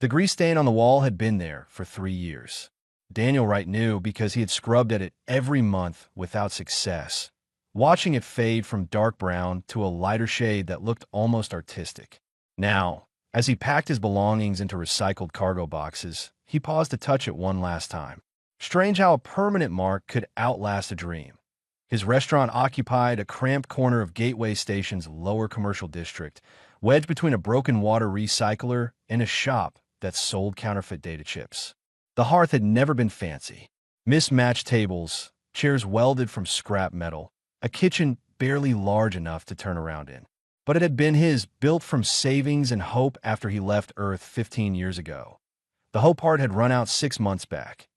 The grease stain on the wall had been there for 3 years. Daniel Wright knew because he had scrubbed at it every month without success, watching it fade from dark brown to a lighter shade that looked almost artistic. Now, as he packed his belongings into recycled cargo boxes, he paused to touch it one last time. Strange how a permanent mark could outlast a dream. His restaurant occupied a cramped corner of Gateway Station's lower commercial district, wedged between a broken water recycler and a shop that sold counterfeit data chips. The hearth had never been fancy. Mismatched tables, chairs welded from scrap metal, a kitchen barely large enough to turn around in. But it had been his, built from savings and hope after he left Earth 15 years ago. The hope part had run out 6 months back.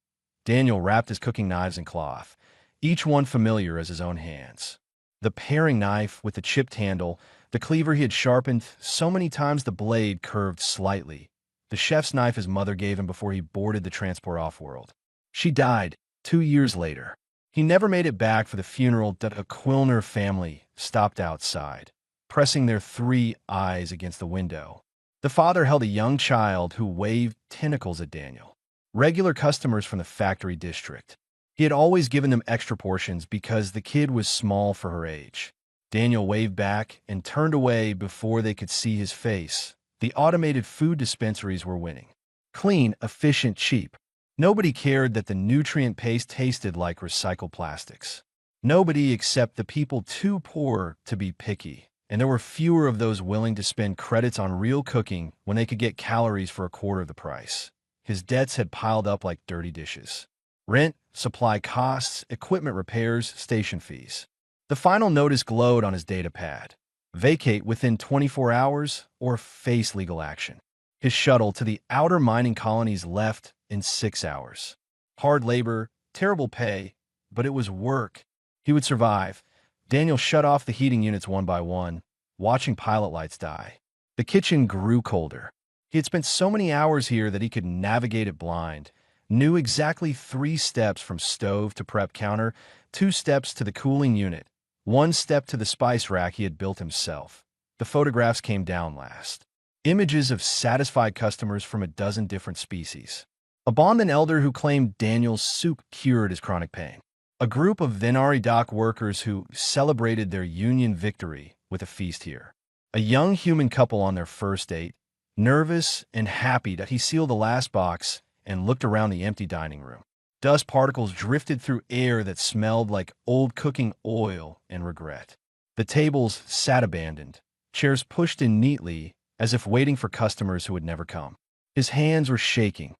Daniel wrapped his cooking knives in cloth, each one familiar as his own hands. The paring knife with the chipped handle, the cleaver he had sharpened so many times the blade curved slightly, the chef's knife his mother gave him before he boarded the transport off-world. She died 2 years later. He never made it back for the funeral that a Quilner family stopped outside, pressing their 3 eyes against the window. The father held a young child who waved tentacles at Daniel. Regular customers from the factory district. He had always given them extra portions because the kid was small for her age. Daniel waved back and turned away before they could see his face. The automated food dispensaries were winning. Clean, efficient, cheap. Nobody cared that the nutrient paste tasted like recycled plastics. Nobody except the people too poor to be picky. And there were fewer of those willing to spend credits on real cooking when they could get calories for a quarter of the price. His debts had piled up like dirty dishes. Rent, supply costs, equipment repairs, station fees. The final notice glowed on his data pad. Vacate within 24 hours or face legal action. His shuttle to the outer mining colonies left in 6 hours. Hard labor, terrible pay, but it was work. He would survive. Daniel shut off the heating units one by one, watching pilot lights die. The kitchen grew colder. He had spent so many hours here that he could navigate it blind, knew exactly 3 steps from stove to prep counter, 2 steps to the cooling unit, 1 step to the spice rack he had built himself. The photographs came down last. Images of satisfied customers from a dozen different species. A bondman elder who claimed Daniel's soup cured his chronic pain. A group of Venari dock workers who celebrated their union victory with a feast here. A young human couple on their first date, nervous and happy that he sealed the last box and looked around the empty dining room. Dust particles drifted through air that smelled like old cooking oil and regret. The tables sat abandoned, chairs pushed in neatly as if waiting for customers who would never come. His hands were shaking.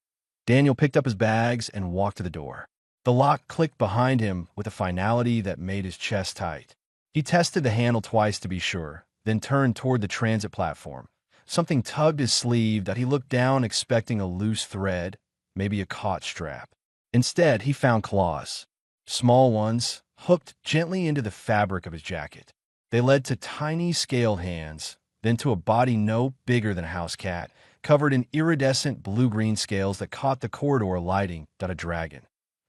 Daniel picked up his bags and walked to the door. The lock clicked behind him with a finality that made his chest tight. He tested the handle twice to be sure, then turned toward the transit platform. Something tugged his sleeve that he looked down expecting a loose thread, maybe a caught strap. Instead, he found claws. Small ones, hooked gently into the fabric of his jacket. They led to tiny scaled hands, then to a body no bigger than a house cat, covered in iridescent blue-green scales that caught the corridor lighting that a dragon.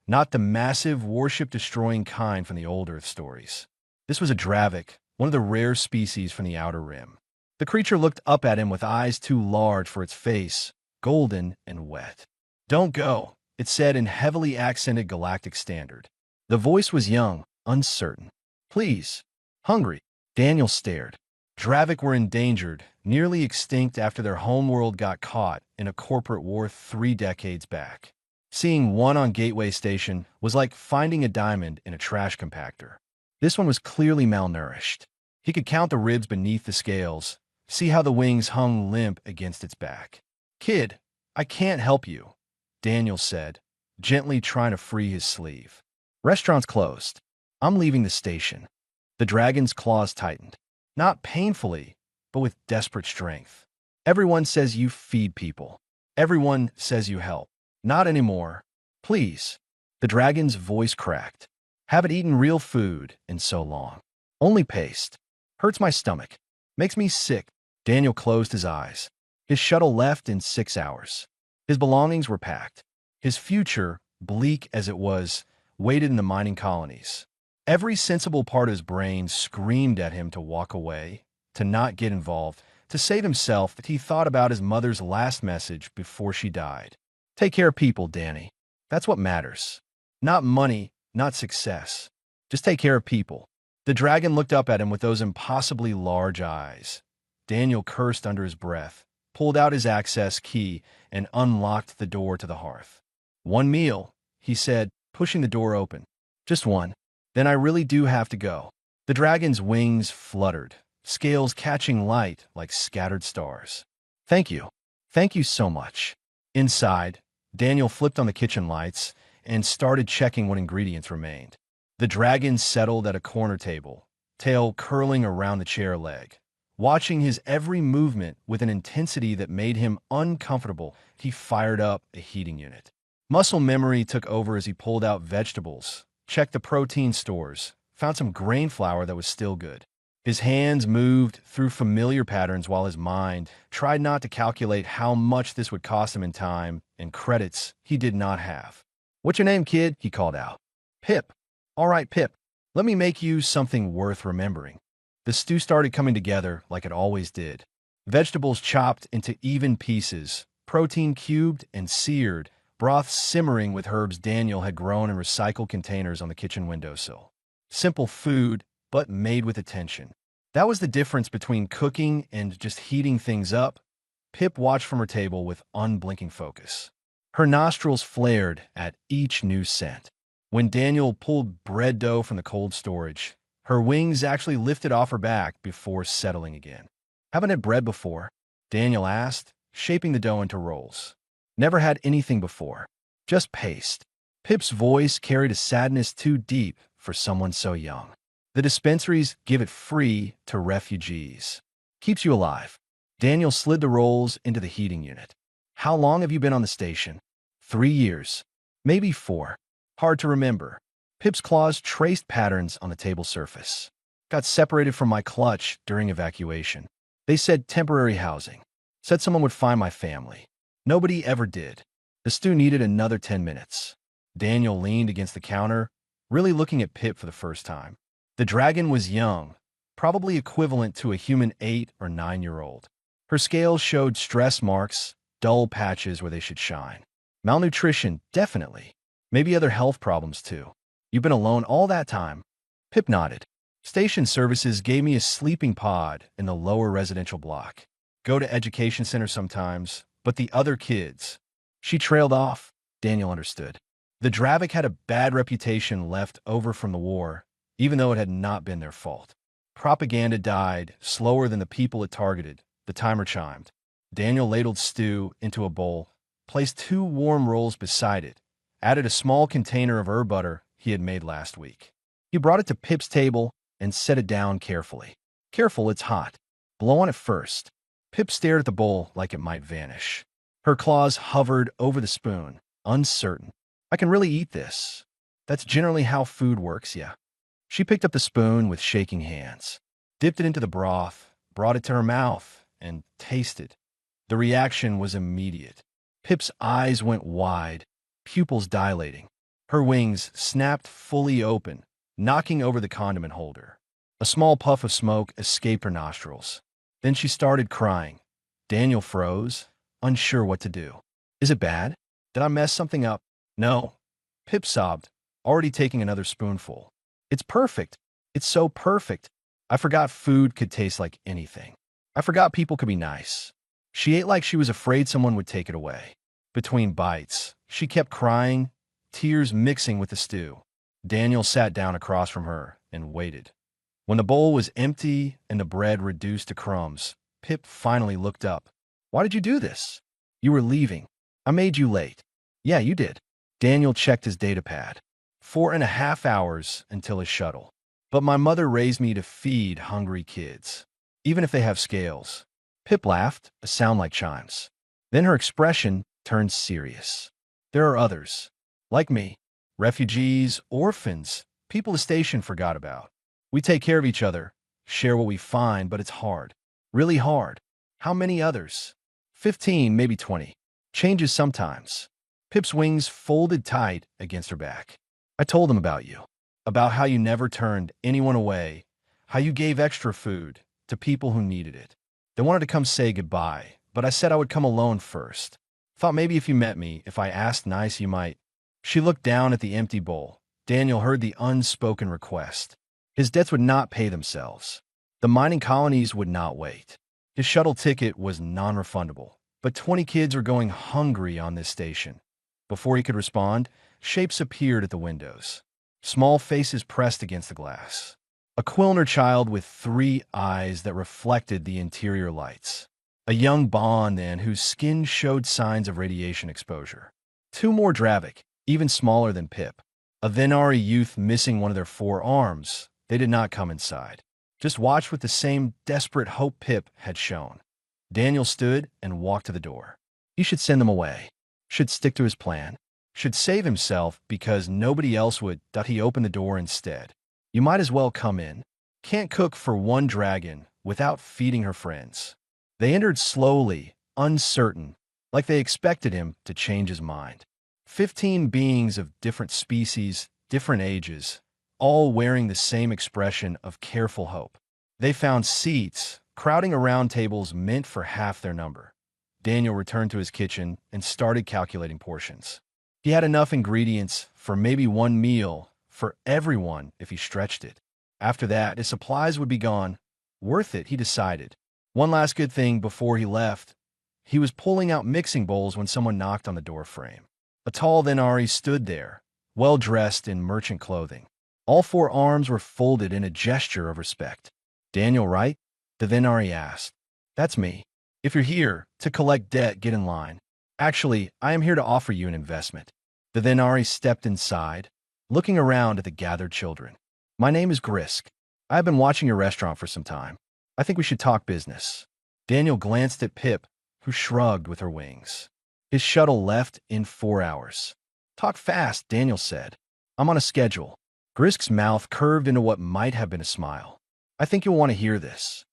Not the massive, warship-destroying kind from the old Earth stories. This was a Dravik, one of the rare species from the Outer Rim. The creature looked up at him with eyes too large for its face, golden and wet. "Don't go," it said in heavily accented galactic standard. The voice was young, uncertain. "Please." "Hungry." Daniel stared. Dravik were endangered, nearly extinct after their homeworld got caught in a corporate war 3 decades back. Seeing one on Gateway Station was like finding a diamond in a trash compactor. This one was clearly malnourished. He could count the ribs beneath the scales, see how the wings hung limp against its back. "Kid, I can't help you," Daniel said, gently trying to free his sleeve. "Restaurant's closed. I'm leaving the station." The dragon's claws tightened. Not painfully, but with desperate strength. "Everyone says you feed people. Everyone says you help. Not anymore. Please." The dragon's voice cracked. "Haven't eaten real food in so long. Only paste. Hurts my stomach. Makes me sick." Daniel closed his eyes. His shuttle left in 6 hours. His belongings were packed. His future, bleak as it was, waited in the mining colonies. Every sensible part of his brain screamed at him to walk away, to not get involved, To save himself, he thought about his mother's last message before she died. Take care of people, Danny. That's what matters. Not money, not success. Just take care of people. The dragon looked up at him with those impossibly large eyes. Daniel cursed under his breath, pulled out his access key, and unlocked the door to the hearth. One meal, he said, pushing the door open. Just one. Then I really do have to go. The dragon's wings fluttered, scales catching light like scattered stars. Thank you. Thank you so much. Inside, Daniel flipped on the kitchen lights and started checking what ingredients remained. The dragon settled at a corner table, tail curling around the chair leg. Watching his every movement with an intensity that made him uncomfortable, he fired up a heating unit. Muscle memory took over as he pulled out vegetables, checked the protein stores, found some grain flour that was still good. His hands moved through familiar patterns while his mind tried not to calculate how much this would cost him in time and credits he did not have. "What's your name, kid?" he called out. "Pip." "All right, Pip. Let me make you something worth remembering." The stew started coming together like it always did. Vegetables chopped into even pieces, protein cubed and seared, broth simmering with herbs Daniel had grown in recycled containers on the kitchen windowsill. Simple food, but made with attention. That was the difference between cooking and just heating things up. Pip watched from her table with unblinking focus. Her nostrils flared at each new scent. When Daniel pulled bread dough from the cold storage, her wings actually lifted off her back before settling again. "Haven't had bread before?" Daniel asked, shaping the dough into rolls. "Never had anything before. Just paste." Pip's voice carried a sadness too deep for someone so young. "The dispensaries give it free to refugees. Keeps you alive." Daniel slid the rolls into the heating unit. "How long have you been on the station?" 3 years. Maybe 4. Hard to remember. Pip's claws traced patterns on the table surface. "Got separated from my clutch during evacuation. They said temporary housing. Said someone would find my family. Nobody ever did." The stew needed another 10 minutes. Daniel leaned against the counter, really looking at Pip for the first time. The dragon was young, probably equivalent to a human 8 or 9-year-old. Her scales showed stress marks, dull patches where they should shine. Malnutrition, definitely. Maybe other health problems too. "You've been alone all that time?" Pip nodded. "Station services gave me a sleeping pod in the lower residential block. Go to education center sometimes, but the other kids." She trailed off. Daniel understood. The Dravik had a bad reputation left over from the war, even though it had not been their fault. Propaganda died slower than the people it targeted. The timer chimed. Daniel ladled stew into a bowl, placed 2 warm rolls beside it, added a small container of herb butter he had made last week. He brought it to Pip's table and set it down carefully. "Careful, it's hot. Blow on it first." Pip stared at the bowl like it might vanish. Her claws hovered over the spoon, uncertain. "I can really eat this. That's generally how food works, yeah." She picked up the spoon with shaking hands, dipped it into the broth, brought it to her mouth, and tasted. The reaction was immediate. Pip's eyes went wide, pupils dilating. Her wings snapped fully open, knocking over the condiment holder. A small puff of smoke escaped her nostrils. Then she started crying. Daniel froze, unsure what to do. "Is it bad? Did I mess something up?" "No." Pip sobbed, already taking another spoonful. "It's perfect. It's so perfect. I forgot food could taste like anything. I forgot people could be nice." She ate like she was afraid someone would take it away. Between bites, she kept crying, tears mixing with the stew. Daniel sat down across from her and waited. When the bowl was empty and the bread reduced to crumbs, Pip finally looked up. "Why did you do this?" "You were leaving. I made you late." "Yeah, you did." Daniel checked his datapad. 4.5 hours until his shuttle. "But my mother raised me to feed hungry kids, even if they have scales." Pip laughed, a sound like chimes. Then her expression turned serious. "There are others. Like me. Refugees, orphans, people the station forgot about. We take care of each other, share what we find, but it's hard. Really hard." "How many others?" 15, maybe 20. Changes sometimes." Pip's wings folded tight against her back. "I told them about you. About how you never turned anyone away, how you gave extra food to people who needed it. They wanted to come say goodbye, but I said I would come alone first. Thought maybe if you met me, if I asked nice, you might. She looked down at the empty bowl. Daniel heard the unspoken request. His debts would not pay themselves. The mining colonies would not wait. His shuttle ticket was non-refundable, but 20 kids were going hungry on this station. Before he could respond, shapes appeared at the windows. Small faces pressed against the glass. A Quilner child with 3 eyes that reflected the interior lights. A young Bond, then, whose skin showed signs of radiation exposure. 2 more Dravik, even smaller than Pip. A Venari youth missing one of their 4 arms. They did not come inside. Just watched with the same desperate hope Pip had shown. Daniel stood and walked to the door. He should send them away. Should stick to his plan. Should save himself because nobody else would. He opened the door instead. You might as well come in. Can't cook for 1 dragon without feeding her friends. They entered slowly, uncertain, like they expected him to change his mind. 15 beings of different species, different ages, all wearing the same expression of careful hope. They found seats, crowding around tables meant for half their number. Daniel returned to his kitchen and started calculating portions. He had enough ingredients for maybe 1 meal for everyone if he stretched it. After that, his supplies would be gone. Worth it, he decided. One last good thing before he left. He was pulling out mixing bowls when someone knocked on the door frame. A tall Venari stood there, well-dressed in merchant clothing. All 4 arms were folded in a gesture of respect. Daniel, right? The Venari asked. That's me. If you're here to collect debt, get in line. Actually, I am here to offer you an investment. The Venari stepped inside, looking around at the gathered children. My name is Grisk. I have been watching your restaurant for some time. I think we should talk business. Daniel glanced at Pip, who shrugged with her wings. His shuttle left in 4 hours. Talk fast, Daniel said. I'm on a schedule. Grisk's mouth curved into what might have been a smile. I think you'll want to hear this.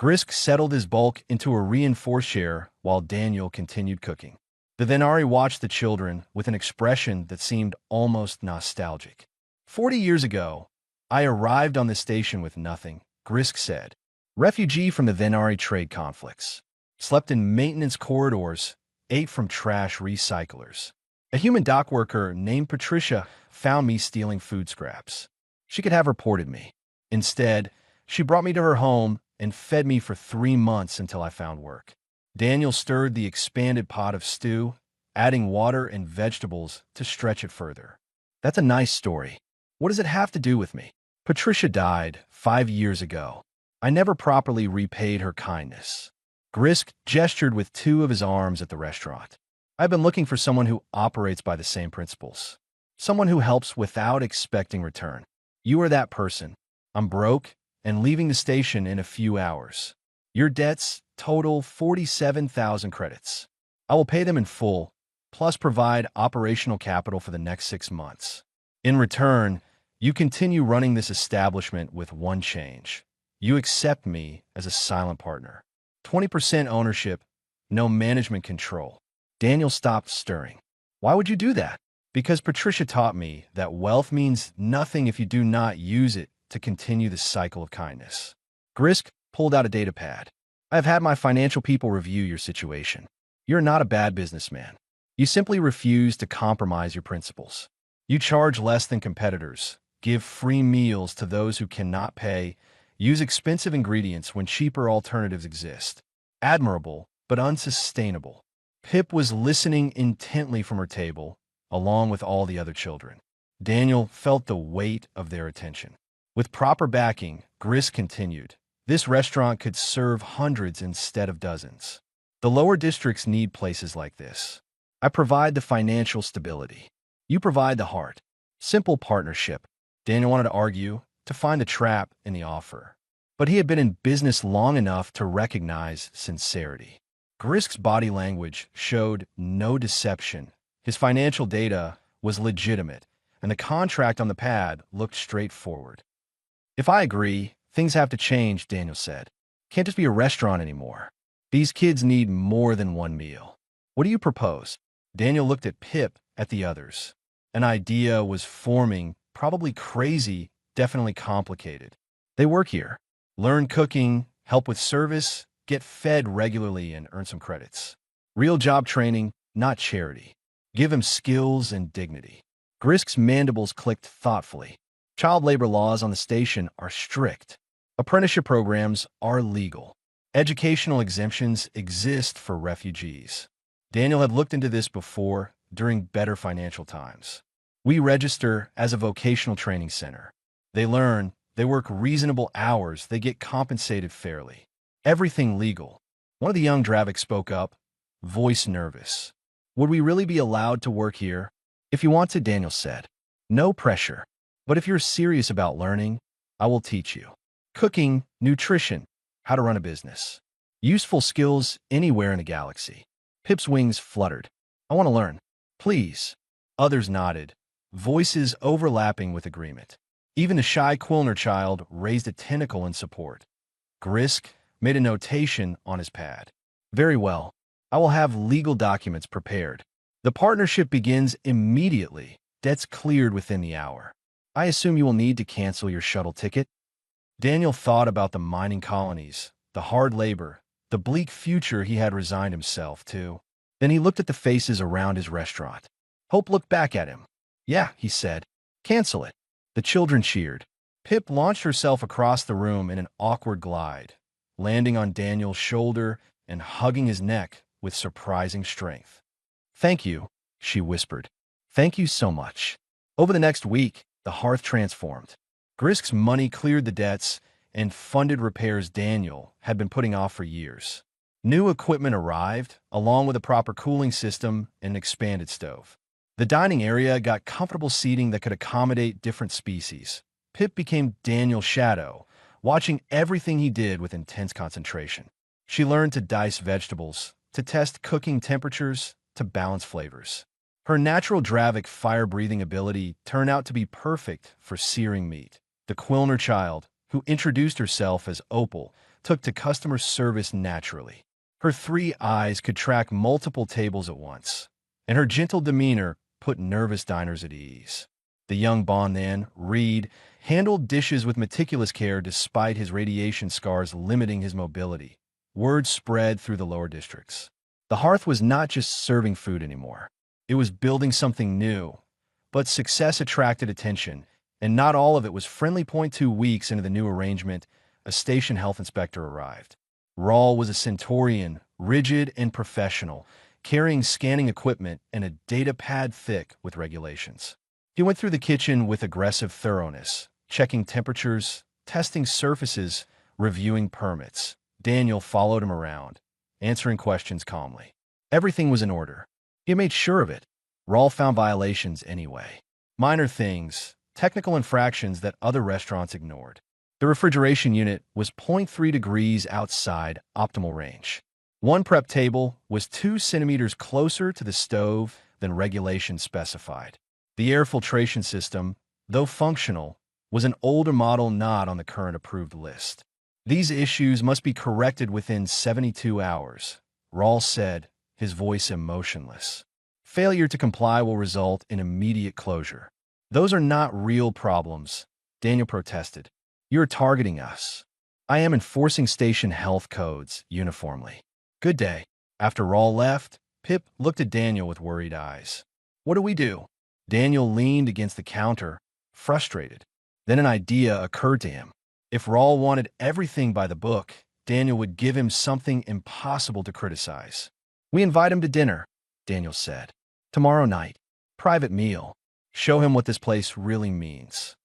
Grisk settled his bulk into a reinforced chair while Daniel continued cooking. The Venari watched the children with an expression that seemed almost nostalgic. 40 years ago, I arrived on the station with nothing, Grisk said. Refugee from the Venari trade conflicts. Slept in maintenance corridors, ate from trash recyclers. A human dock worker named Patricia found me stealing food scraps. She could have reported me. Instead, she brought me to her home and fed me for 3 months until I found work. Daniel stirred the expanded pot of stew, adding water and vegetables to stretch it further. That's a nice story. What does it have to do with me? Patricia died 5 years ago. I never properly repaid her kindness. Grisk gestured with 2 of his arms at the restaurant. I've been looking for someone who operates by the same principles. Someone who helps without expecting return. You are that person. I'm broke and leaving the station in a few hours. Your debts total 47,000 credits. I will pay them in full, plus provide operational capital for the next 6 months. In return, you continue running this establishment with one change. You accept me as a silent partner. 20% ownership, no management control. Daniel stopped stirring. Why would you do that? Because Patricia taught me that wealth means nothing if you do not use it to continue the cycle of kindness. Grisk pulled out a data pad. I have had my financial people review your situation. You're not a bad businessman. You simply refuse to compromise your principles. You charge less than competitors, give free meals to those who cannot pay, use expensive ingredients when cheaper alternatives exist. Admirable, but unsustainable. Pip was listening intently from her table, along with all the other children. Daniel felt the weight of their attention. With proper backing, Grisk continued, this restaurant could serve hundreds instead of dozens. The lower districts need places like this. I provide the financial stability. You provide the heart. Simple partnership. Daniel wanted to argue, to find the trap in the offer. But he had been in business long enough to recognize sincerity. Grisk's body language showed no deception. His financial data was legitimate, and the contract on the pad looked straightforward. If I agree, things have to change, Daniel said. Can't just be a restaurant anymore. These kids need more than one meal. What do you propose? Daniel looked at Pip, at the others. An idea was forming, probably crazy, definitely complicated. They work here. Learn cooking, help with service, get fed regularly and earn some credits. Real job training, not charity. Give him skills and dignity. Grisk's mandibles clicked thoughtfully. Child labor laws on the station are strict. Apprenticeship programs are legal. Educational exemptions exist for refugees. Daniel had looked into this before, during better financial times. We register as a vocational training center. They learn, they work reasonable hours, they get compensated fairly. Everything legal. One of the young Draviks spoke up, voice nervous. Would we really be allowed to work here? If you want to, Daniel said. No pressure. But if you're serious about learning, I will teach you. Cooking, nutrition, how to run a business. Useful skills anywhere in the galaxy. Pip's wings fluttered. I want to learn. Please. Others nodded, voices overlapping with agreement. Even the shy Quilner child raised a tentacle in support. Grisk made a notation on his pad. Very well. I will have legal documents prepared. The partnership begins immediately. Debts cleared within the hour. I assume you will need to cancel your shuttle ticket? Daniel thought about the mining colonies, the hard labor, the bleak future he had resigned himself to. Then he looked at the faces around his restaurant. Hope looked back at him. Yeah, he said. Cancel it. The children cheered. Pip launched herself across the room in an awkward glide, landing on Daniel's shoulder and hugging his neck with surprising strength. Thank you, she whispered. Thank you so much. Over the next week, the hearth transformed. Grisk's money cleared the debts and funded repairs Daniel had been putting off for years. New equipment arrived, along with a proper cooling system and an expanded stove. The dining area got comfortable seating that could accommodate different species. Pip became Daniel's shadow, watching everything he did with intense concentration. She learned to dice vegetables, to test cooking temperatures, to balance flavors. Her natural Dravik fire-breathing ability turned out to be perfect for searing meat. The Quilner child, who introduced herself as Opal, took to customer service naturally. Her 3 eyes could track multiple tables at once, and her gentle demeanor put nervous diners at ease. The young bondman, Reed, handled dishes with meticulous care despite his radiation scars limiting his mobility. Word spread through the lower districts. The hearth was not just serving food anymore. It was building something new. But success attracted attention, and not all of it was friendly. 2 weeks into the new arrangement, a station health inspector arrived. Rawl was a Centaurian, rigid and professional, carrying scanning equipment and a data pad thick with regulations. He went through the kitchen with aggressive thoroughness, checking temperatures, testing surfaces, reviewing permits. Daniel followed him around, answering questions calmly. Everything was in order. He made sure of it. Rawl found violations anyway. Minor things, technical infractions that other restaurants ignored. The refrigeration unit was 0.3 degrees outside optimal range. One prep table was 2 centimeters closer to the stove than regulations specified. The air filtration system, though functional, was an older model not on the current approved list. These issues must be corrected within 72 hours, Rawl said, his voice emotionless. Failure to comply will result in immediate closure. Those are not real problems, Daniel protested. You're targeting us. I am enforcing station health codes uniformly. Good day. After Rawl left, Pip looked at Daniel with worried eyes. What do we do? Daniel leaned against the counter, frustrated. Then an idea occurred to him. If Rawl wanted everything by the book, Daniel would give him something impossible to criticize. We invite him to dinner, Daniel said. Tomorrow night. Private meal. Show him what this place really means.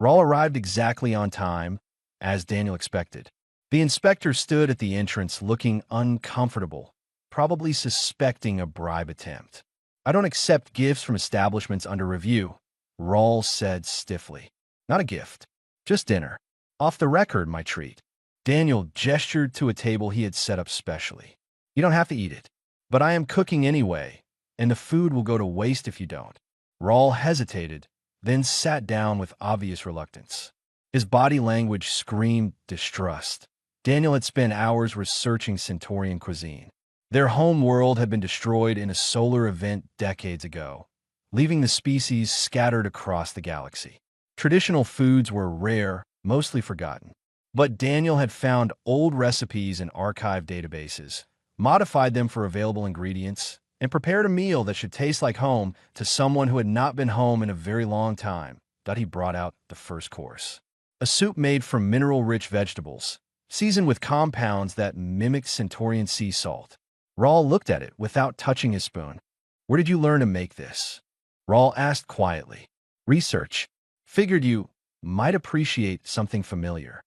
Rawl arrived exactly on time, as Daniel expected. The inspector stood at the entrance looking uncomfortable, probably suspecting a bribe attempt. I don't accept gifts from establishments under review, Rawl said stiffly. Not a gift. Just dinner. Off the record, my treat. Daniel gestured to a table he had set up specially. You don't have to eat it. But I am cooking anyway, and the food will go to waste if you don't. Rawl hesitated, then sat down with obvious reluctance. His body language screamed distrust. Daniel had spent hours researching Centaurian cuisine. Their home world had been destroyed in a solar event decades ago, leaving the species scattered across the galaxy. Traditional foods were rare, mostly forgotten. But Daniel had found old recipes in archive databases, modified them for available ingredients, and prepared a meal that should taste like home to someone who had not been home in a very long time. He brought out the first course. A soup made from mineral-rich vegetables, seasoned with compounds that mimicked Centaurian sea salt. Raul looked at it without touching his spoon. "Where did you learn to make this?" Raul asked quietly. "Research. Figured you might appreciate something familiar."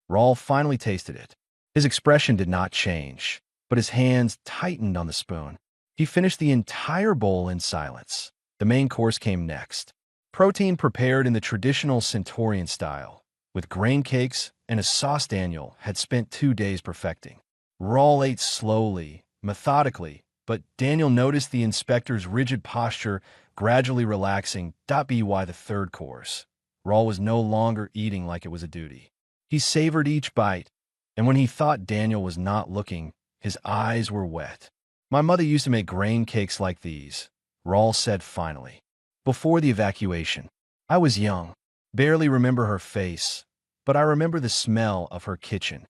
Raul finally tasted it. His expression did not change, but his hands tightened on the spoon. He finished the entire bowl in silence. The main course came next. Protein prepared in the traditional Centaurian style, with grain cakes and a sauce Daniel had spent 2 days perfecting. Raul ate slowly, methodically, but Daniel noticed the inspector's rigid posture gradually relaxing. By the third course, Raul was no longer eating like it was a duty. He savored each bite, and when he thought Daniel was not looking, his eyes were wet. "My mother used to make grain cakes like these," Raul said finally. "Before the evacuation. I was young, barely remember her face, but I remember the smell of her kitchen."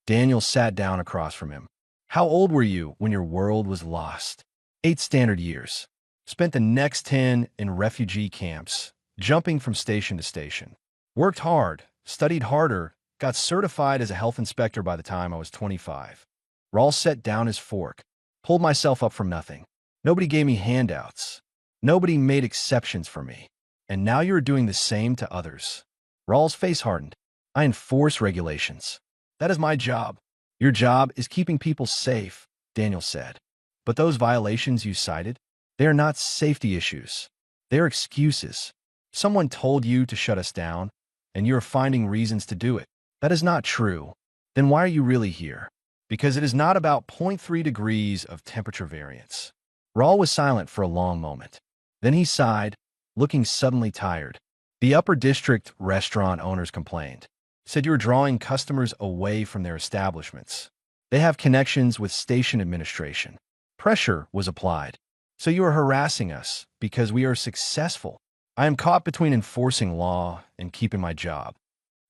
Daniel sat down across from him. "How old were you when your world was lost?" 8 standard years. Spent the next 10 in refugee camps, jumping from station to station. Worked hard, studied harder, got certified as a health inspector by the time I was 25. Raul set down his fork, pulled myself up from nothing. Nobody gave me handouts. Nobody made exceptions for me. And now you're doing the same to others." Raul's face hardened. "I enforce regulations. That is my job." "Your job is keeping people safe," Daniel said. "But those violations you cited, they are not safety issues. They are excuses. Someone told you to shut us down, and you're finding reasons to do it. That is not true. Then why are you really here?" "Because it is not about 0.3 degrees of temperature variance." Raul was silent for a long moment. Then he sighed, looking suddenly tired. "The Upper District restaurant owners complained. Said you were drawing customers away from their establishments. They have connections with station administration. Pressure was applied. So you are harassing us because we are successful. I am caught between enforcing law and keeping my job."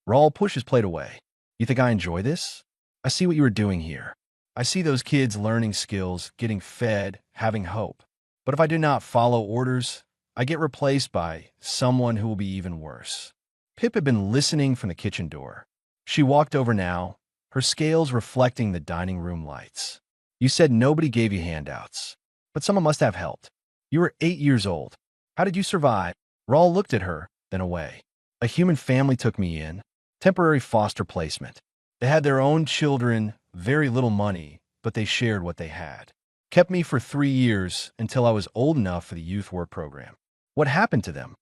Raul pushed his plate away. "You think I enjoy this? I see what you are doing here. I see those kids learning skills, getting fed, having hope. But if I do not follow orders, I get replaced by someone who will be even worse." Pip had been listening from the kitchen door. She walked over now, her scales reflecting the dining room lights. "You said nobody gave you handouts, but someone must have helped. You were 8 years old. How did you survive?" Raul looked at her, then away. "A human family took me in. Temporary foster placement. They had their own children, very little money, but they shared what they had. Kept me for 3 years until I was old enough for the youth work program." "What happened to them?"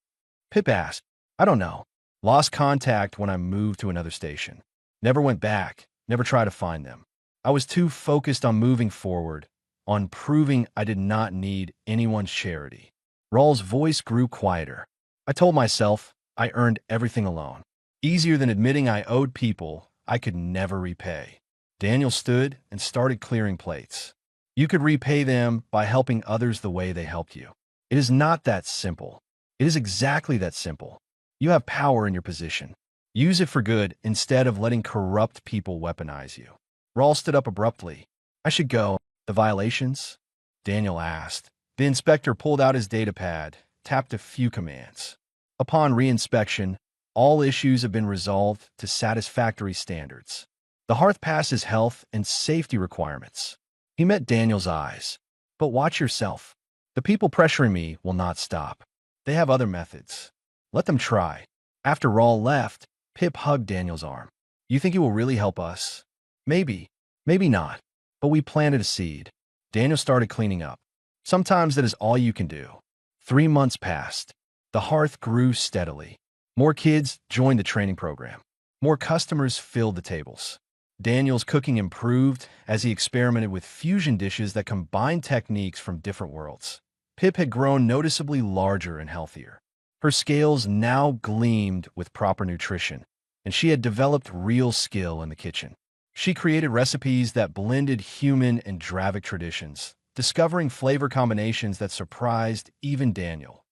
Pip asked. "I don't know. Lost contact when I moved to another station. Never went back, never tried to find them. I was too focused on moving forward, on proving I did not need anyone's charity." Raul's voice grew quieter. "I told myself I earned everything alone. Easier than admitting I owed people I could never repay." Daniel stood and started clearing plates. "You could repay them by helping others the way they helped you. It is not that simple. It is exactly that simple. You have power in your position. Use it for good instead of letting corrupt people weaponize you." Raul stood up abruptly. "I should go." "The violations?" Daniel asked. The inspector pulled out his datapad, tapped a few commands. "Upon reinspection, all issues have been resolved to satisfactory standards. The hearth passes health and safety requirements." He met Daniel's eyes. "But watch yourself. The people pressuring me will not stop. They have other methods. Let them try." After Raul left, Pip hugged Daniel's arm. "You think it will really help us?" "Maybe. Maybe not. But we planted a seed." Daniel started cleaning up. "Sometimes that is all you can do." 3 months passed. The hearth grew steadily. More kids joined the training program. More customers filled the tables. Daniel's cooking improved as he experimented with fusion dishes that combined techniques from different worlds. Pip had grown noticeably larger and healthier. Her scales now gleamed with proper nutrition, and she had developed real skill in the kitchen. She created recipes that blended human and Dravic traditions, discovering flavor combinations that surprised even Daniel.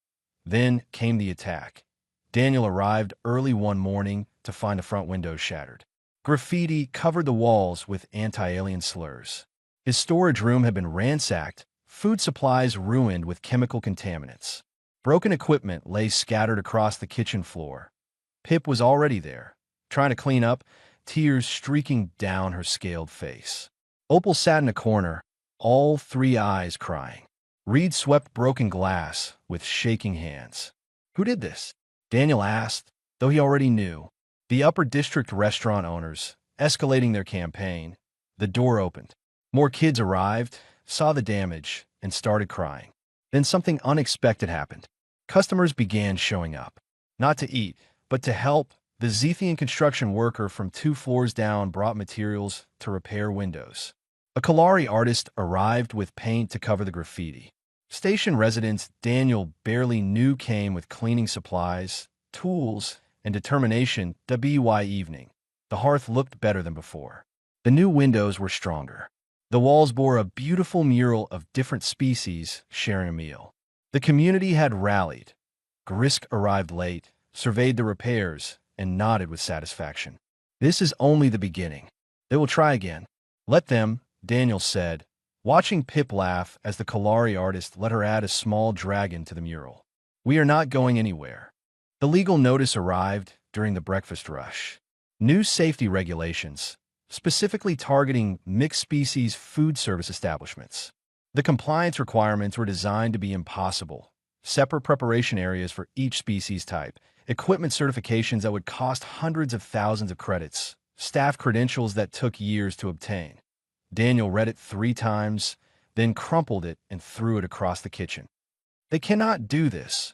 Then came the attack. Daniel arrived early one morning to find the front window shattered. Graffiti covered the walls with anti-alien slurs. His storage room had been ransacked, food supplies ruined with chemical contaminants. Broken equipment lay scattered across the kitchen floor. Pip was already there, trying to clean up, tears streaking down her scaled face. Opal sat in a corner, all three eyes crying. Reed swept broken glass with shaking hands. "Who did this?" Daniel asked, though he already knew. The Upper District restaurant owners, escalating their campaign. The door opened. More kids arrived, saw the damage, and started crying. Then something unexpected happened. Customers began showing up. Not to eat, but to help. The Zethian construction worker from 2 floors down brought materials to repair windows. A Kalari artist arrived with paint to cover the graffiti. Station residents Daniel barely knew came with cleaning supplies, tools, and determination. The by evening, the hearth looked better than before. The new windows were stronger. The walls bore a beautiful mural of different species sharing a meal. The community had rallied. Grisk arrived late, surveyed the repairs, and nodded with satisfaction. "This is only the beginning. They will try again." "Let them," Daniel said, watching Pip laugh as the Kalari artist let her add a small dragon to the mural. "We are not going anywhere." The legal notice arrived during the breakfast rush. New safety regulations, specifically targeting mixed-species food service establishments. The compliance requirements were designed to be impossible. Separate preparation areas for each species type, equipment certifications that would cost hundreds of thousands of credits, staff credentials that took years to obtain. Daniel read it 3 times, then crumpled it and threw it across the kitchen. "They cannot do this,"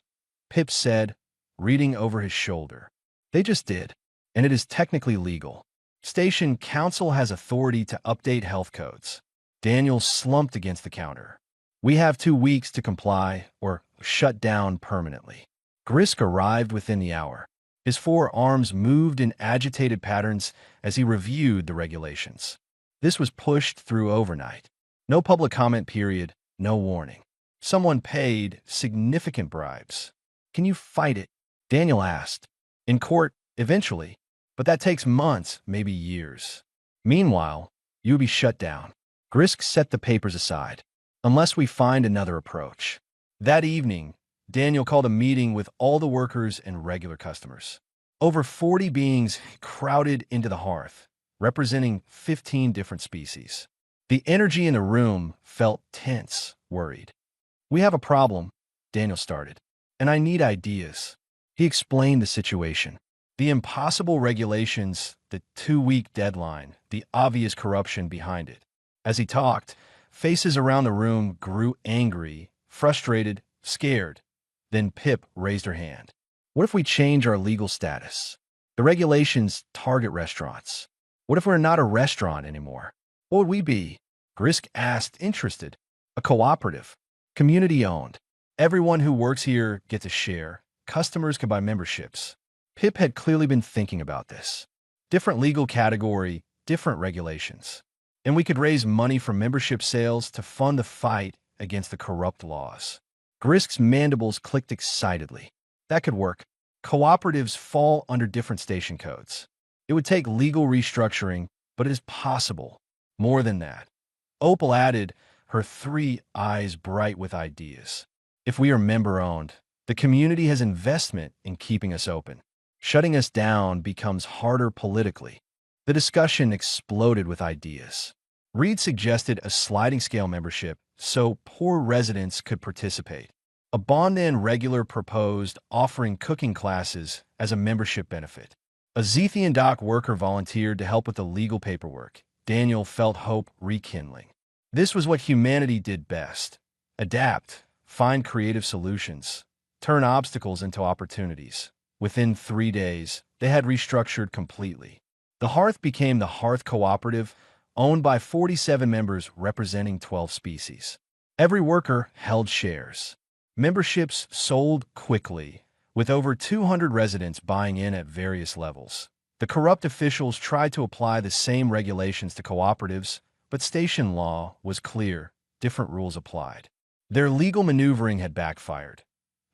Pip said, reading over his shoulder. "They just did, and it is technically legal. Station Council has authority to update health codes." Daniel slumped against the counter. "We have 2 weeks to comply or shut down permanently." Grisk arrived within the hour. His 4 arms moved in agitated patterns as he reviewed the regulations. This was pushed through overnight. No public comment period, no warning. Someone paid significant bribes. "Can you fight it?" Daniel asked. "In court, eventually, but that takes months, maybe years. Meanwhile, you'll be shut down." Grisk set the papers aside. "Unless we find another approach." That evening, Daniel called a meeting with all the workers and regular customers. Over 40 beings crowded into the hearth, representing 15 different species. The energy in the room felt tense, worried. "We have a problem," Daniel started, "and I need ideas." He explained the situation. The impossible regulations, the 2-week deadline, the obvious corruption behind it. As he talked, faces around the room grew angry, frustrated, scared. Then Pip raised her hand. "What if we change our legal status? The regulations target restaurants. What if we're not a restaurant anymore? What would we be?" Grisk asked, interested. "A cooperative. Community-owned. Everyone who works here gets a share. Customers can buy memberships." Pip had clearly been thinking about this. Different legal category, different regulations. And we could raise money from membership sales to fund the fight against the corrupt laws. Grisk's mandibles clicked excitedly. That could work. Cooperatives fall under different station codes. It would take legal restructuring, but it is possible. More than that. Opal added, her 3 eyes bright with ideas. "If we are member-owned, the community has investment in keeping us open. Shutting us down becomes harder politically." The discussion exploded with ideas. Reed suggested a sliding scale membership so poor residents could participate. A Bondan regular proposed offering cooking classes as a membership benefit. A Zethian dock worker volunteered to help with the legal paperwork. Daniel felt hope rekindling. This was what humanity did best. Adapt, find creative solutions, turn obstacles into opportunities. Within 3 days, they had restructured completely. The Hearth became the Hearth Cooperative, owned by 47 members representing 12 species. Every worker held shares. Memberships sold quickly, with over 200 residents buying in at various levels. The corrupt officials tried to apply the same regulations to cooperatives, but station law was clear, different rules applied. Their legal maneuvering had backfired.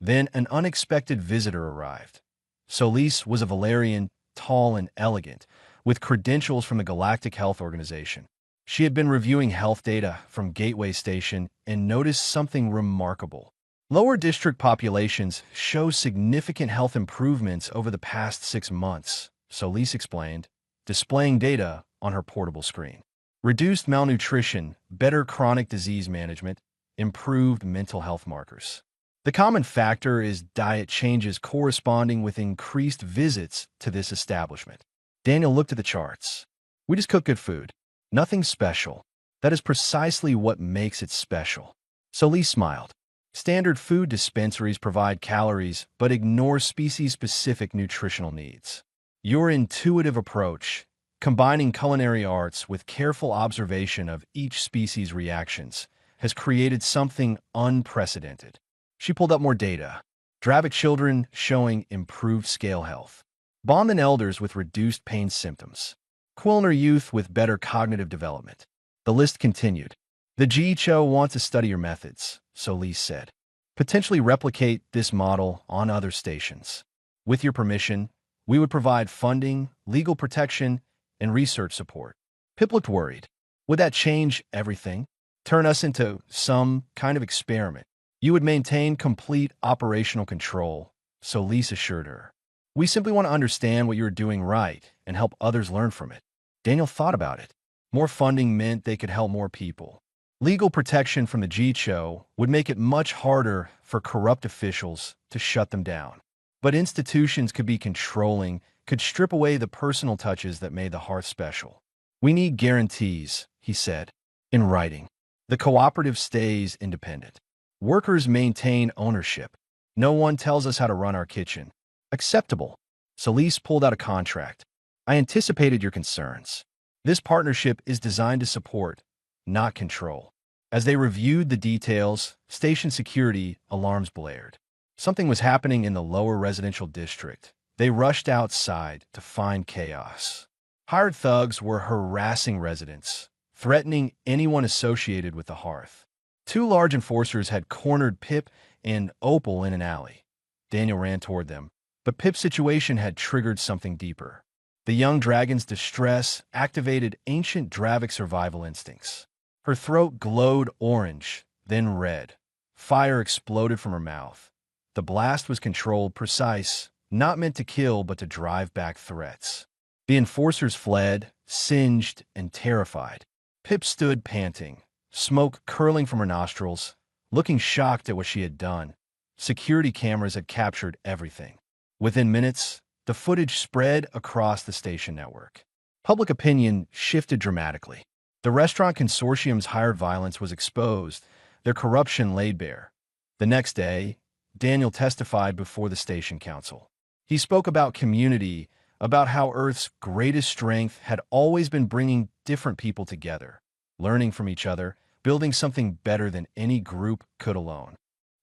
Then an unexpected visitor arrived. Solis was a Valerian, tall and elegant, with credentials from the Galactic Health Organization. She had been reviewing health data from Gateway Station and noticed something remarkable. Lower district populations show significant health improvements over the past 6 months, Solis explained, displaying data on her portable screen. Reduced malnutrition, better chronic disease management, improved mental health markers. The common factor is diet changes corresponding with increased visits to this establishment. Daniel looked at the charts. We just cook good food. Nothing special. That is precisely what makes it special. Solis smiled. Standard food dispensaries provide calories but ignore species-specific nutritional needs. Your intuitive approach, combining culinary arts with careful observation of each species' reactions, has created something unprecedented. She pulled up more data. Dravic children showing improved scale health. Bondhan elders with reduced pain symptoms. Quilner youth with better cognitive development. The list continued. The GHO want to study your methods, Solis said. Potentially replicate this model on other stations. With your permission, we would provide funding, legal protection, and research support. Pip looked worried. Would that change everything? Turn us into some kind of experiment? You would maintain complete operational control, Solis assured her. We simply want to understand what you're doing right and help others learn from it. Daniel thought about it. More funding meant they could help more people. Legal protection from the GHO would make it much harder for corrupt officials to shut them down. But institutions could be controlling, could strip away the personal touches that made the hearth special. We need guarantees, he said, in writing. The cooperative stays independent. Workers maintain ownership. No one tells us how to run our kitchen. Acceptable. Solis pulled out a contract. I anticipated your concerns. This partnership is designed to support, not control. As they reviewed the details, station security alarms blared. Something was happening in the lower residential district. They rushed outside to find chaos. Hired thugs were harassing residents, threatening anyone associated with the hearth. 2 large enforcers had cornered Pip and Opal in an alley. Daniel ran toward them, but Pip's situation had triggered something deeper. The young dragon's distress activated ancient Dravic survival instincts. Her throat glowed orange, then red. Fire exploded from her mouth. The blast was controlled, precise, not meant to kill but to drive back threats. The enforcers fled, singed and terrified. Pip stood panting, smoke curling from her nostrils, looking shocked at what she had done. Security cameras had captured everything. Within minutes, the footage spread across the station network. Public opinion shifted dramatically. The restaurant consortium's hired violence was exposed, their corruption laid bare. The next day, Daniel testified before the station council. He spoke about community, about how Earth's greatest strength had always been bringing different people together, learning from each other, building something better than any group could alone.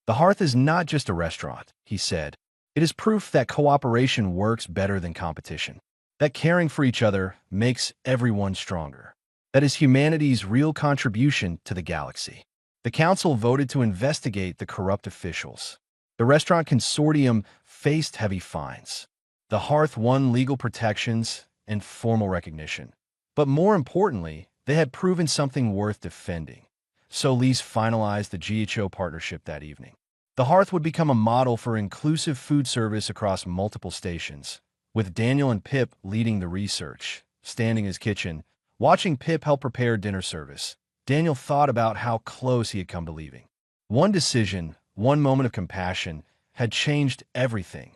The hearth is not just a restaurant, he said. It is proof that cooperation works better than competition, that caring for each other makes everyone stronger. That is humanity's real contribution to the galaxy. The council voted to investigate the corrupt officials. The restaurant consortium faced heavy fines. The hearth won legal protections and formal recognition. But more importantly, they had proven something worth defending. Solis finalized the GHO partnership that evening. The hearth would become a model for inclusive food service across multiple stations, with Daniel and Pip leading the research, standing in his kitchen, watching Pip help prepare dinner service. Daniel thought about how close he had come to leaving. One decision, one moment of compassion, had changed everything.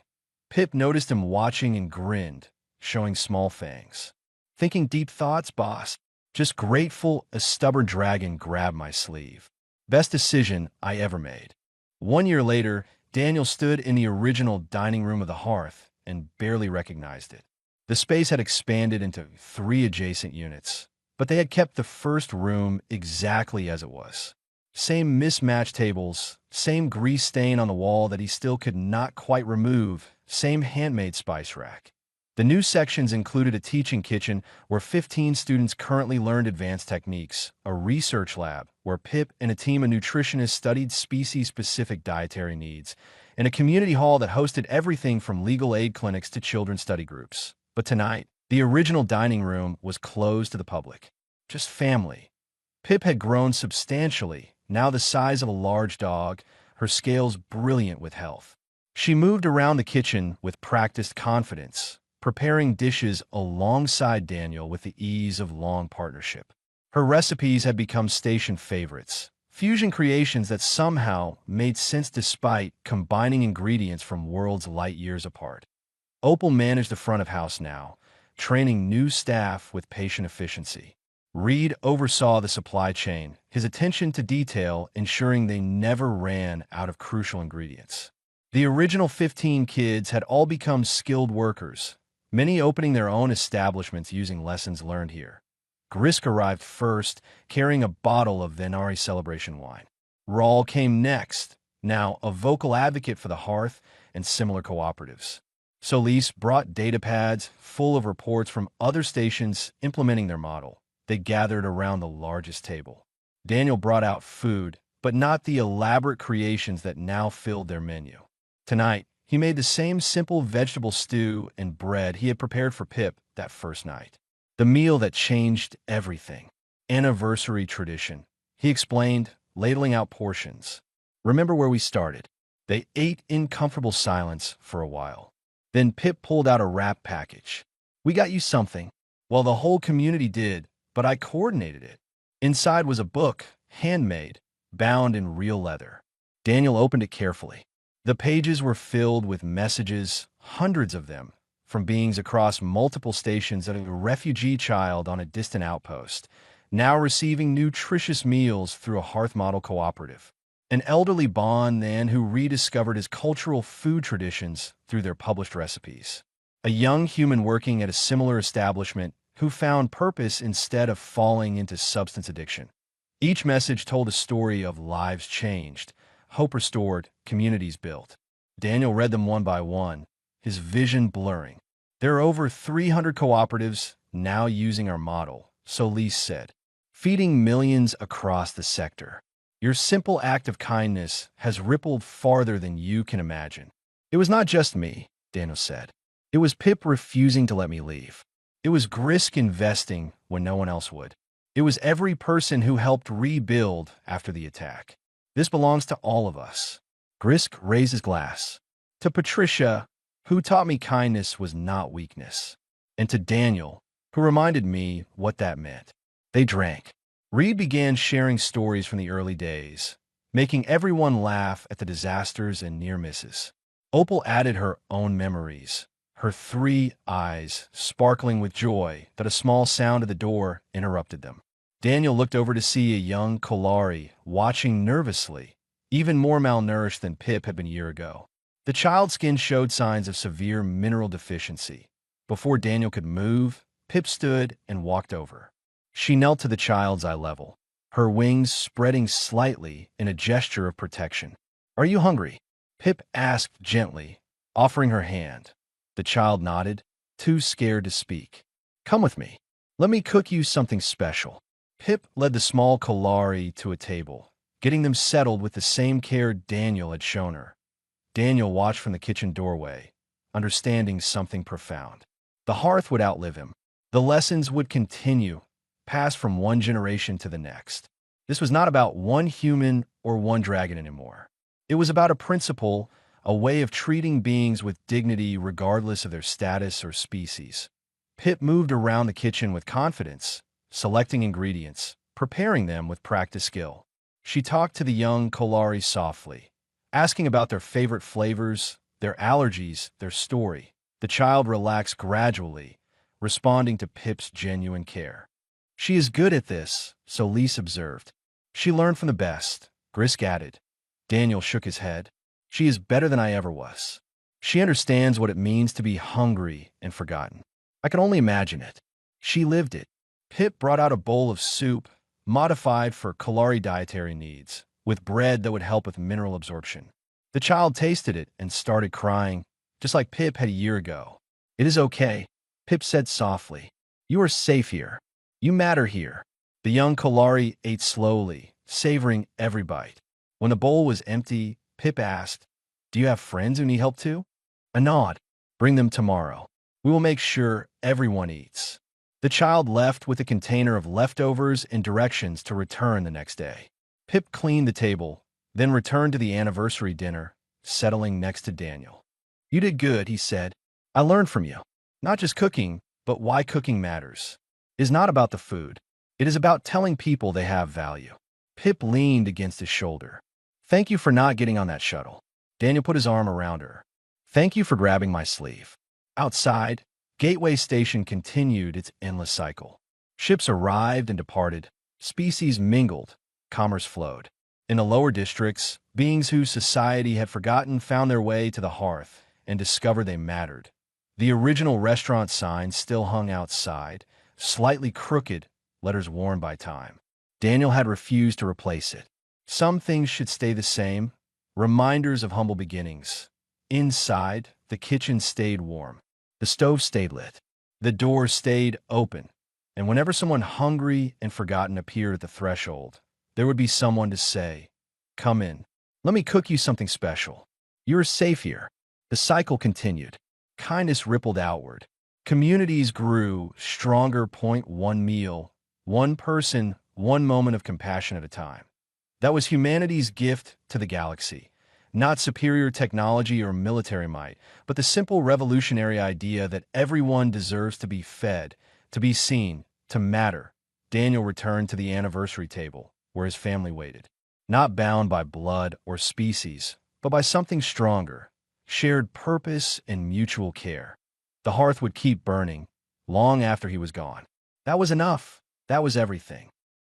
Pip noticed him watching and grinned, showing small fangs. Thinking deep thoughts, boss. Just grateful a stubborn dragon grabbed my sleeve. Best decision I ever made. 1 year later, Daniel stood in the original dining room of the hearth and barely recognized it. The space had expanded into 3 adjacent units, but they had kept the first room exactly as it was. Same mismatched tables, same grease stain on the wall that he still could not quite remove, same handmade spice rack. The new sections included a teaching kitchen where 15 students currently learned advanced techniques, a research lab where Pip and a team of nutritionists studied species-specific dietary needs, and a community hall that hosted everything from legal aid clinics to children's study groups. But tonight, The original dining room was closed to the public. Just family. Pip had grown substantially, now the size of a large dog, her scales brilliant with health. She moved around the kitchen with practiced confidence, preparing dishes alongside Daniel with the ease of long partnership. Her recipes had become station favorites, fusion creations that somehow made sense despite combining ingredients from worlds light years apart. Opal managed the front of house now, training new staff with patient efficiency. Reed oversaw the supply chain, his attention to detail ensuring they never ran out of crucial ingredients. The original 15 kids had all become skilled workers, many opening their own establishments using lessons learned here. Grisk arrived first, carrying a bottle of Venari celebration wine. Rawl came next, now a vocal advocate for the hearth and similar cooperatives. Solis brought datapads full of reports from other stations implementing their model. They gathered around the largest table. Daniel brought out food, but not the elaborate creations that now filled their menu. Tonight, he made the same simple vegetable stew and bread he had prepared for Pip that first night. The meal that changed everything. Anniversary tradition. He explained, ladling out portions. Remember where we started. They ate in comfortable silence for a while. Then Pip pulled out a wrap package. We got you something. Well, the whole community did, but I coordinated it. Inside was a book, handmade, bound in real leather. Daniel opened it carefully. The pages were filled with messages, hundreds of them, from beings across multiple stations and a refugee child on a distant outpost, now receiving nutritious meals through a hearth model cooperative. An elderly Bon then who rediscovered his cultural food traditions through their published recipes. A young human working at a similar establishment who found purpose instead of falling into substance addiction. Each message told a story of lives changed, hope restored, communities built. Daniel read them one by one, his vision blurring. There are over 300 cooperatives now using our model, Solis said, feeding millions across the sector. Your simple act of kindness has rippled farther than you can imagine. It was not just me, Daniel said. It was Pip refusing to let me leave. It was Grisk investing when no one else would. It was every person who helped rebuild after the attack. This belongs to all of us. Grisk raised his glass. To Patricia, who taught me kindness was not weakness. And to Daniel, who reminded me what that meant. They drank. Reed began sharing stories from the early days, making everyone laugh at the disasters and near misses. Opal added her own memories, her 3 eyes sparkling with joy that a small sound at the door interrupted them. Daniel looked over to see a young Kolari watching nervously, even more malnourished than Pip had been a year ago. The child's skin showed signs of severe mineral deficiency. Before Daniel could move, Pip stood and walked over. She knelt to the child's eye level, her wings spreading slightly in a gesture of protection. Are you hungry? Pip asked gently, offering her hand. The child nodded, too scared to speak. Come with me. Let me cook you something special. Pip led the small Kolari to a table, getting them settled with the same care Daniel had shown her. Daniel watched from the kitchen doorway, understanding something profound. The hearth would outlive him. The lessons would continue, passed from one generation to the next. This was not about one human or one dragon anymore. It was about a principle, a way of treating beings with dignity regardless of their status or species. Pip moved around the kitchen with confidence, selecting ingredients, preparing them with practiced skill. She talked to the young Kolari softly, asking about their favorite flavors, their allergies, their story. The child relaxed gradually, responding to Pip's genuine care. She is good at this, Solis observed. She learned from the best, Grisk added. Daniel shook his head. She is better than I ever was. She understands what it means to be hungry and forgotten. I can only imagine it. She lived it. Pip brought out a bowl of soup, modified for Kolari dietary needs, with bread that would help with mineral absorption. The child tasted it and started crying, just like Pip had a year ago. It is okay, Pip said softly. You are safe here. You matter here. The young Kolari ate slowly, savoring every bite. When the bowl was empty, Pip asked, Do you have friends who need help too? A nod. Bring them tomorrow. We will make sure everyone eats. The child left with a container of leftovers and directions to return the next day. Pip cleaned the table, then returned to the anniversary dinner, settling next to Daniel. "You did good," he said. "I learned from you. Not just cooking, but why cooking matters. It is not about the food. It is about telling people they have value." Pip leaned against his shoulder. "Thank you for not getting on that shuttle." Daniel put his arm around her. "Thank you for grabbing my sleeve." Outside, Gateway Station continued its endless cycle. Ships arrived and departed, species mingled, commerce flowed. In the lower districts, beings whose society had forgotten found their way to the hearth and discovered they mattered. The original restaurant sign still hung outside, slightly crooked, letters worn by time. Daniel had refused to replace it. Some things should stay the same, reminders of humble beginnings. Inside, the kitchen stayed warm. The stove stayed lit. The doors stayed open. And whenever someone hungry and forgotten appeared at the threshold, there would be someone to say, "Come in. Let me cook you something special. You're safe here." The cycle continued. Kindness rippled outward. Communities grew stronger. One meal, one person, one moment of compassion at a time. That was humanity's gift to the galaxy. Not superior technology or military might, but the simple revolutionary idea that everyone deserves to be fed, to be seen, to matter. Daniel returned to the anniversary table, where his family waited. Not bound by blood or species, but by something stronger, shared purpose and mutual care. The hearth would keep burning, long after he was gone. That was enough. That was everything.